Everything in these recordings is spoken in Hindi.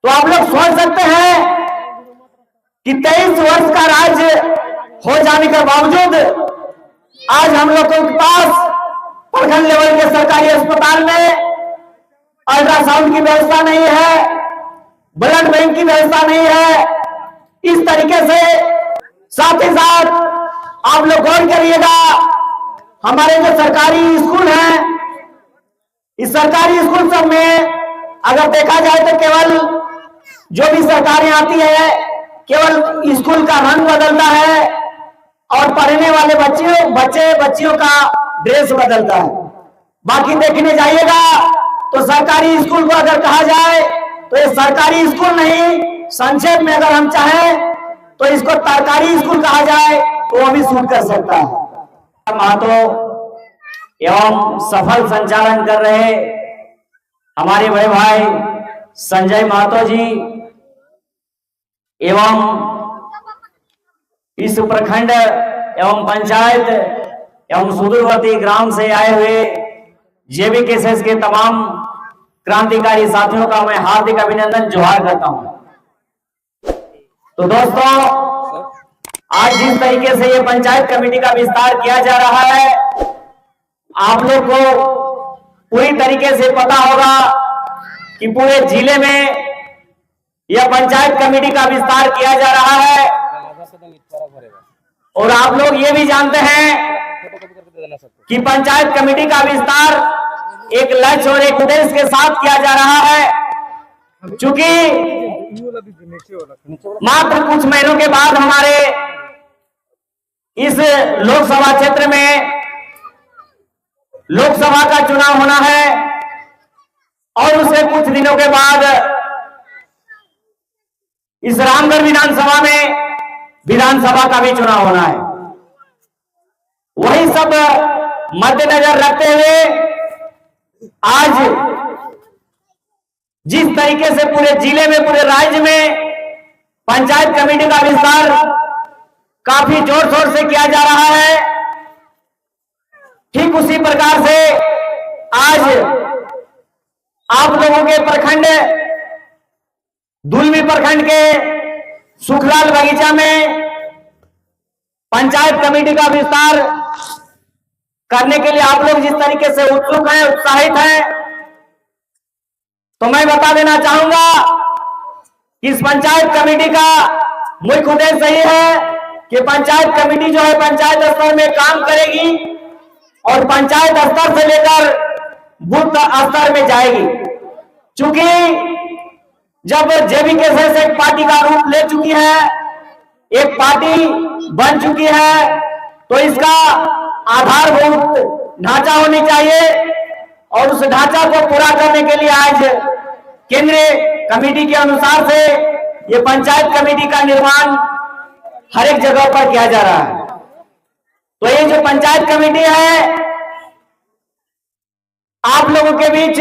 तो आप लोग सोच सकते हैं कि 23 वर्ष का राज्य हो जाने के बावजूद आज हम लोगों के पास प्रखंड लेवल के सरकारी अस्पताल में अल्ट्रासाउंड की व्यवस्था नहीं है, ब्लड बैंक की व्यवस्था नहीं है। इस तरीके से साथ ही साथ आप लोग गौर करिएगा, हमारे जो सरकारी स्कूल हैं, इस सरकारी स्कूल सब में अगर देखा जाए तो केवल जो भी सरकारें आती है केवल स्कूल का रंग बदलता है और पढ़ने वाले बच्चियों का ड्रेस बदलता है। बाकी देखने जाइएगा तो सरकारी स्कूल को अगर कहा जाए तो ये सरकारी स्कूल नहीं, संक्षेप में अगर हम चाहें तो इसको तरकारी स्कूल कहा जाए तो वो भी सूट कर सकता है। महतो एवं सफल संचालन कर रहे हमारे बड़े भाई संजय महतो जी एवं इस प्रखंड एवं पंचायत एवं सुदूरवर्ती ग्राम से आए हुए जेबीकेएसएस के तमाम क्रांतिकारी साथियों का मैं हार्दिक अभिनंदन जोहार करता हूं। तो दोस्तों, आज जिस तरीके से ये पंचायत कमेटी का विस्तार किया जा रहा है, आप लोग को पूरी तरीके से पता होगा कि पूरे जिले में यह पंचायत कमेटी का विस्तार किया जा रहा है और आप लोग ये भी जानते हैं कि पंचायत कमेटी का विस्तार एक लक्ष्य और एक उद्देश्य के साथ किया जा रहा है। चूंकि मात्र कुछ महीनों के बाद हमारे इस लोकसभा क्षेत्र में लोकसभा का चुनाव होना है और उसके कुछ दिनों के बाद इस रामगढ़ विधानसभा में विधानसभा का भी चुनाव होना है। वही सब मद्देनजर रखते हुए आज जिस तरीके से पूरे जिले में, पूरे राज्य में पंचायत कमेटी का विस्तार काफी जोर शोर से किया जा रहा है, ठीक उसी प्रकार से आज आप लोगों के प्रखंड दुलमी प्रखंड के सुखलाल बगीचा में पंचायत कमेटी का विस्तार करने के लिए आप लोग जिस तरीके से उत्सुक हैं, उत्साहित हैं, तो मैं बता देना चाहूंगा कि इस पंचायत कमेटी का मुख्य उद्देश्य यही है कि पंचायत कमेटी जो है पंचायत स्तर में काम करेगी और पंचायत स्तर से लेकर बूथ स्तर में जाएगी। चूंकि जब जेबीकेएसएस एक पार्टी का रूप ले चुकी है, एक पार्टी बन चुकी है, तो इसका आधारभूत ढांचा होनी चाहिए और उस ढांचा को पूरा करने के लिए आज केंद्रीय कमेटी के अनुसार से ये पंचायत कमेटी का निर्माण हर एक जगह पर किया जा रहा है। तो ये जो पंचायत कमेटी है, आप लोगों के बीच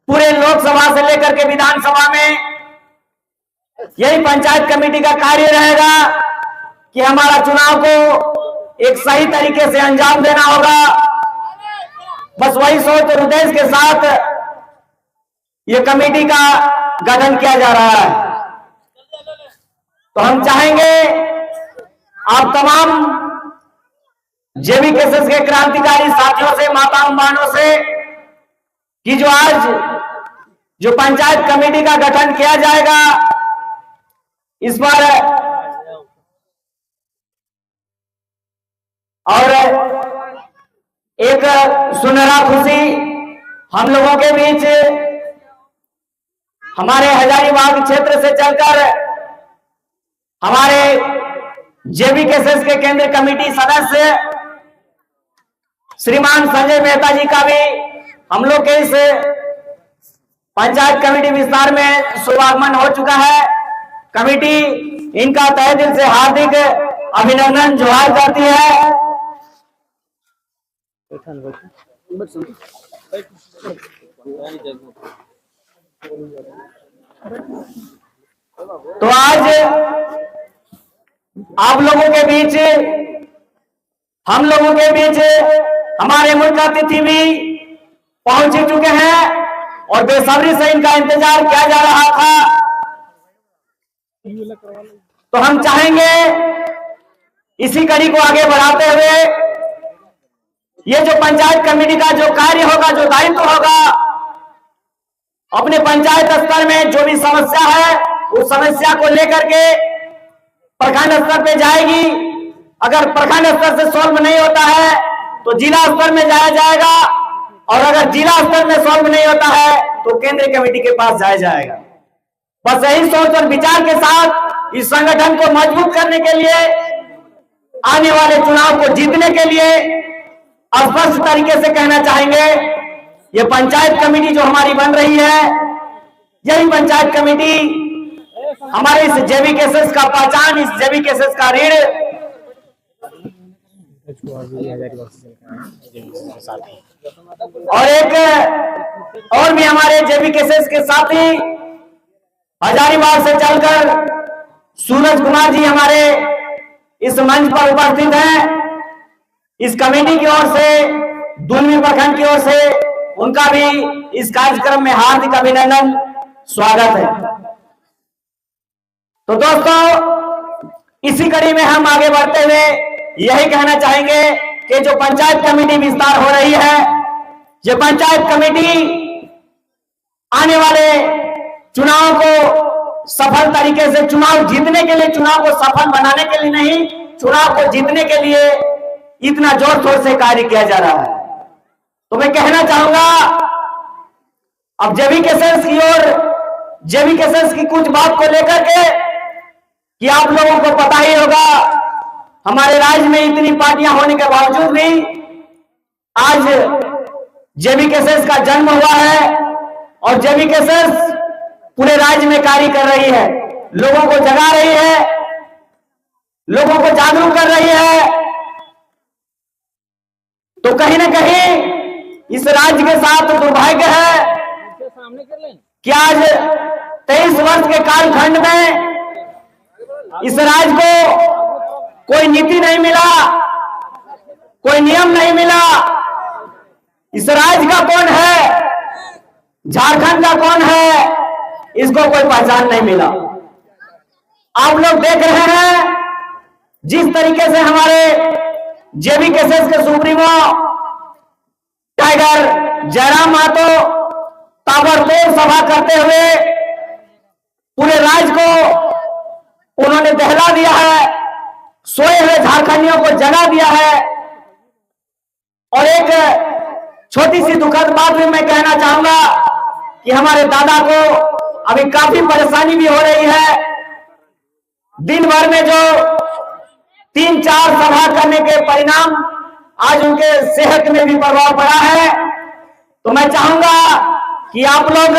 पूरे लोकसभा से लेकर के विधानसभा में यही पंचायत कमेटी का कार्य रहेगा कि हमारा चुनाव को एक सही तरीके से अंजाम देना होगा। बस वही सोच और उद्देश्य के साथ ये कमेटी का गठन किया जा रहा है। तो हम चाहेंगे आप तमाम जेबीकेएसएस के क्रांतिकारी साथियों से, माताओं बहनों से कि जो आज जो पंचायत कमेटी का गठन किया जाएगा, इस पर और एक सुनहरा खुशी हम लोगों के बीच हमारे हजारीबाग क्षेत्र से चलकर हमारे जेबीकेएसएस के केंद्रीय कमेटी सदस्य श्रीमान संजय मेहता जी का भी हम लोग के इस पंचायत कमेटी विस्तार में शुभागमन हो चुका है। कमेटी इनका तहे दिल से हार्दिक अभिनंदन जोहार करती है। तो आज आप लोगों के बीच, हम लोगों के बीच हमारे मुख्य अतिथि भी पहुंच चुके हैं और बेसब्री से इनका इंतजार किया जा रहा था। तो हम चाहेंगे इसी कड़ी को आगे बढ़ाते हुए ये जो पंचायत कमेटी का जो कार्य होगा, जो दायित्व होगा, अपने पंचायत स्तर में जो भी समस्या है उस समस्या को लेकर के प्रखंड स्तर पे जाएगी। अगर प्रखंड स्तर से सॉल्व नहीं होता है तो जिला स्तर में जाया जाएगा, और अगर जिला स्तर में सॉल्व नहीं होता है तो केंद्रीय कमेटी के पास जाया जाएगा। बस यही सोच और विचार के साथ इस संगठन को मजबूत करने के लिए, आने वाले चुनाव को जीतने के लिए स्पष्ट तरीके से कहना चाहेंगे, ये पंचायत कमेटी जो हमारी बन रही है, यही पंचायत कमेटी हमारे इस जेबीकेएसएस का पहचान, इस जेबीकेएसएस का ऋण और एक और भी हमारे जेबीकेएसएस के साथी हजारीबाग से चलकर सूरज कुमार जी हमारे इस मंच पर उपस्थित हैं। इस कमेटी की ओर से, दुलमी प्रखंड की ओर से उनका भी इस कार्यक्रम में हार्दिक अभिनंदन, स्वागत है। तो दोस्तों, इसी कड़ी में हम आगे बढ़ते हुए यही कहना चाहेंगे कि जो पंचायत कमेटी विस्तार हो रही है, ये पंचायत कमेटी आने वाले चुनाव को सफल तरीके से, चुनाव जीतने के लिए, चुनाव को सफल बनाने के लिए नहीं, चुनाव को जीतने के लिए इतना जोर शोर से कार्य किया जा रहा है। तो मैं कहना चाहूंगा, अब जेबीकेएसएस की ओर, जेबीकेएसएस की कुछ बात को लेकर के कि आप लोगों को पता ही होगा, हमारे राज्य में इतनी पार्टियां होने के बावजूद भी आज जेबीकेएसएस का जन्म हुआ है और जेबीकेएसएस पूरे राज्य में कार्य कर रही है, लोगों को जगा रही है, लोगों को जागरूक कर रही है। तो कहीं ना कहीं इस राज्य के साथ दुर्भाग्य है कि आज 23 वर्ष के कालखंड में इस राज्य को कोई नीति नहीं मिला, कोई नियम नहीं मिला। इस राज्य का कौन है, झारखंड का कौन है, इसको कोई पहचान नहीं मिला। आप लोग देख रहे हैं जिस तरीके से हमारे जेबीकेएसएस के सुप्रीमो टाइगर जयराम महतो ताबड़तोड़ सभा करते हुए पूरे राज्य को उन्होंने दहला दिया है, सोए हुए झारखंडियों को जगा दिया है। और एक छोटी सी दुखद बात भी मैं कहना चाहूंगा कि हमारे दादा को अभी काफी परेशानी भी हो रही है। दिन भर में जो 3-4 सभा करने के परिणाम आज उनके सेहत में भी प्रभाव पड़ा है। तो मैं चाहूंगा कि आप लोग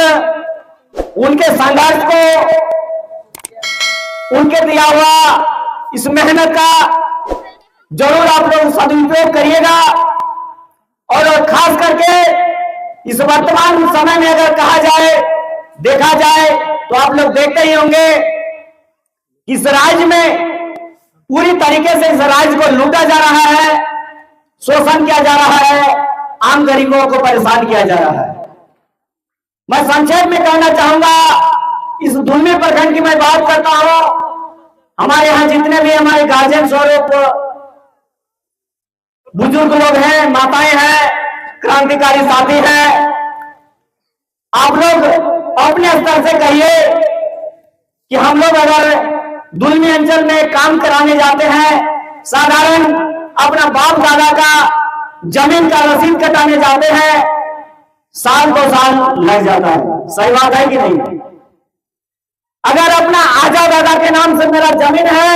उनके संघर्ष को, उनके दिया हुआ इस मेहनत का जरूर आप लोग सदुपयोग करिएगा। और खास करके इस वर्तमान समय में अगर कहा जाए, देखा जाए तो आप लोग देखते ही होंगे इस राज्य में पूरी तरीके से इस राज्य को लूटा जा रहा है, शोषण किया जा रहा है, आम गरीबों को परेशान किया जा रहा है। मैं संक्षेप में कहना चाहूंगा, इस दुलमी प्रखंड की मैं बात करता हूं। हमारे यहाँ जितने भी हमारे गार्जियन स्वरूप बुजुर्ग लोग हैं, माताएं हैं, क्रांतिकारी साथी हैं, आप लोग अपने स्तर से कहिए कि हम लोग अगर दुलमी अंचल में काम कराने जाते हैं, साधारण अपना बाप दादा का जमीन का रसीद कटाने जाते हैं, साल 2 साल लग जाता है। सही बात है कि नहीं? अगर अपना आजा दादा के नाम से मेरा जमीन है,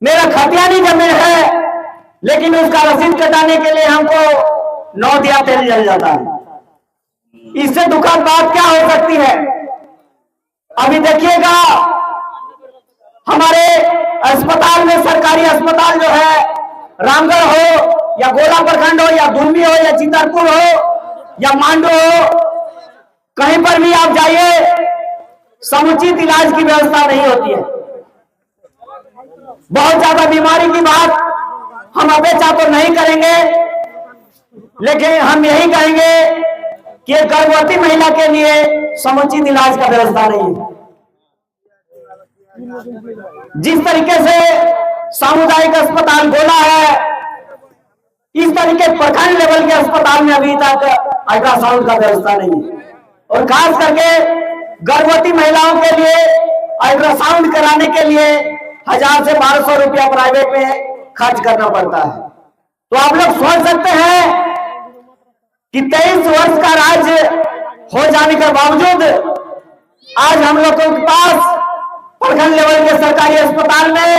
मेरा खतियानी जमीन है, लेकिन उसका रसीद कटाने के लिए हमको 9 दिया तेल जल जाता है। इससे दुखद बात क्या हो सकती है? अभी देखिएगा हमारे अस्पताल में, सरकारी अस्पताल जो है, रामगढ़ हो या गोला प्रखंड हो या दुलमी हो या चितरपुर हो या मांडू हो, कहीं पर भी आप जाइए, समुचित इलाज की व्यवस्था नहीं होती है। बहुत ज्यादा बीमारी की बात हम अपेक्षा तो नहीं करेंगे, लेकिन हम यही कहेंगे कि एक गर्भवती महिला के लिए समुचित इलाज का व्यवस्था नहीं है। जिस तरीके से सामुदायिक अस्पताल गोला है, इस तरीके प्रखंड लेवल के अस्पताल में अभी तक अल्ट्रासाउंड का व्यवस्था नहीं है। और खास करके गर्भवती महिलाओं के लिए अल्ट्रासाउंड कराने के लिए 1000 से 1200 रुपया प्राइवेट में खर्च करना पड़ता है। तो आप लोग सोच सकते हैं कि 23 वर्ष का राज्य हो जाने के बावजूद आज हम लोगों के पास प्रखंड लेवल के सरकारी अस्पताल में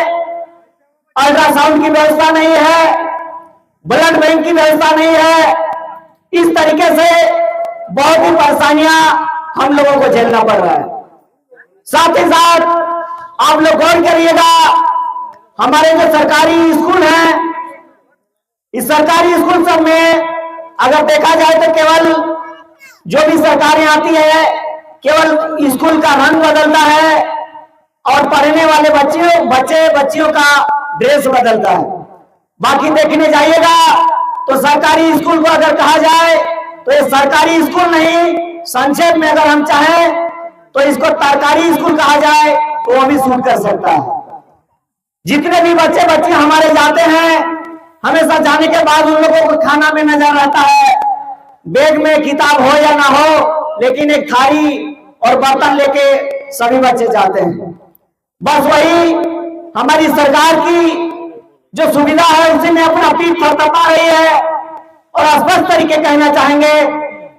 अल्ट्रासाउंड की व्यवस्था नहीं है, ब्लड बैंक की व्यवस्था नहीं है। इस तरीके से बहुत ही परेशानियां हम लोगों को झेलना पड़ रहा है। साथ ही साथ आप लोग गौर करिएगा, हमारे जो सरकारी स्कूल हैं, इस सरकारी स्कूल सब में अगर देखा जाए तो केवल जो भी सरकारें आती है केवल स्कूल का रंग बदलता है और पढ़ने वाले बच्चियों का ड्रेस बदलता है। बाकी देखने जाइएगा तो सरकारी स्कूल को अगर कहा जाए तो ये सरकारी स्कूल नहीं, संक्षेप में अगर हम चाहें तो इसको तरकारी स्कूल कहा जाए तो वो भी सूट कर सकता है। जितने भी बच्चे हमारे जाते हैं, हमेशा जाने के बाद उन लोगों को खाना में नजर रहता है, बैग में किताब हो या ना हो, लेकिन एक थाली और बर्तन लेके सभी बच्चे जाते हैं। बस वही हमारी सरकार की जो सुविधा है उसी में अपना पीठ थपथपा रही है। और स्पष्ट तरीके कहना चाहेंगे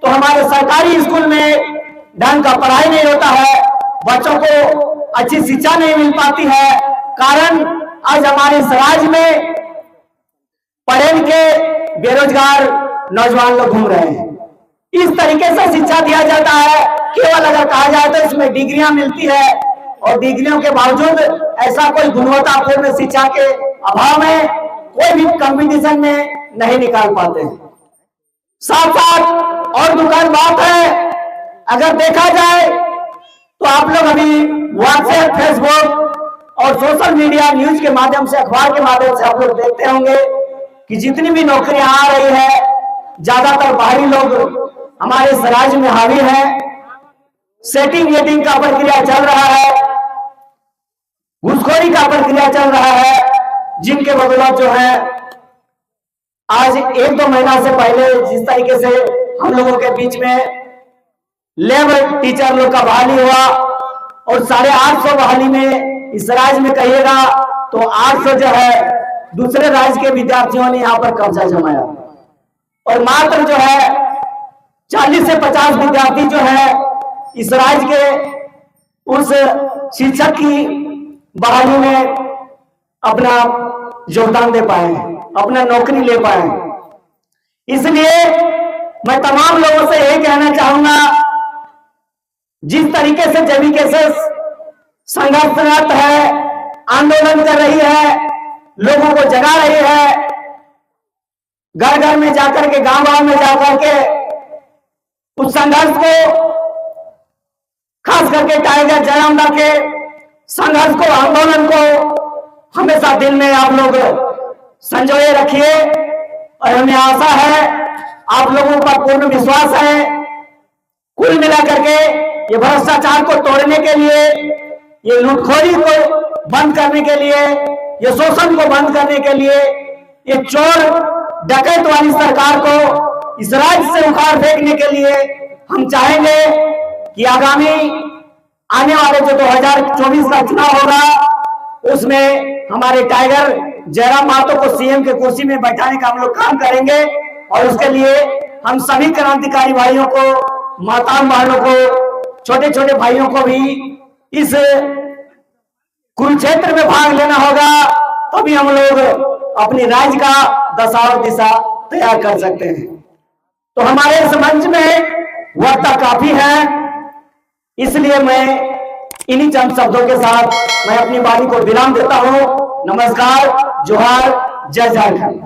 तो हमारे सरकारी स्कूल में ढंग का पढ़ाई नहीं होता है, बच्चों को अच्छी शिक्षा नहीं मिल पाती है। कारण आज हमारे समाज में पढ़े लिखे बेरोजगार नौजवान लोग घूम रहे हैं। इस तरीके से शिक्षा दिया जाता है, केवल अगर कहा जाए तो इसमें डिग्रियां मिलती है और डिग्रियों के बावजूद ऐसा कोई गुणवत्तापूर्ण शिक्षा के अभाव में कोई भी कंपटीशन में नहीं निकाल पाते हैं। साथ साथ और दुखद बात है, अगर देखा जाए तो आप लोग अभी व्हाट्सएप, फेसबुक और सोशल मीडिया न्यूज के माध्यम से, अखबार के माध्यम से आप लोग देखते होंगे कि जितनी भी नौकरियां आ रही है ज्यादातर बाहरी लोग हमारे इस राज्य में हावी है। सेटिंग वेटिंग का प्रक्रिया चल रहा है, घूसखोरी का प्रक्रिया चल रहा है, जिनके बदौलत जो है आज 1-2 महीना से पहले जिस तरीके से हम लोगों के बीच में लेबर टीचर लोग का बहाली हुआ और 850 बहाली में इस राज्य में कहिएगा तो 800 जो है दूसरे राज्य के विद्यार्थियों ने यहाँ पर कब्जा जमाया और मात्र जो है 40 से 50 विद्यार्थी जो है इस राज्य के उस शिक्षक की बहाली में अपना योगदान दे पाए, अपना नौकरी ले पाए। इसलिए मैं तमाम लोगों से यही कहना चाहूंगा, जिस तरीके से JVKSS संघर्षरत है, आंदोलन कर रही है, लोगों को जगा रही है, घर घर में जाकर के, गांव में जाकर के उस संघर्ष को, खास करके टाइगर जयरामदा के संघर्ष को, आंदोलन को हमेशा दिल में आप लोग संजोए रखिए। और हमें आशा है, आप लोगों पर पूर्ण विश्वास है, कुल मिलाकर के ये भ्रष्टाचार को तोड़ने के लिए, ये लूटखोरी को बंद करने के लिए, ये शोषण को बंद करने के लिए, ये चोर डकैत वाली सरकार को इस राज्य से उखाड़ फेंकने के लिए हम चाहेंगे कि आगामी आने वाले जो 2024 का चुनाव होगा उसमें हमारे टाइगर जयराम महतो को सीएम के कुर्सी में बैठाने का हम लोग काम करेंगे। और उसके लिए हम सभी क्रांतिकारी भाइयों को, माताओं बहनों को, छोटे छोटे भाइयों को भी इस कुरुक्षेत्र में भाग लेना होगा, तभी हम लोग अपनी राज्य का दशा और दिशा तैयार कर सकते हैं। तो हमारे इस मंच में वक्ता काफी है, इसलिए मैं इन्हीं चंद शब्दों के साथ मैं अपनी वाणी को विराम देता हूं। नमस्कार, जोहार, जय झारखंड।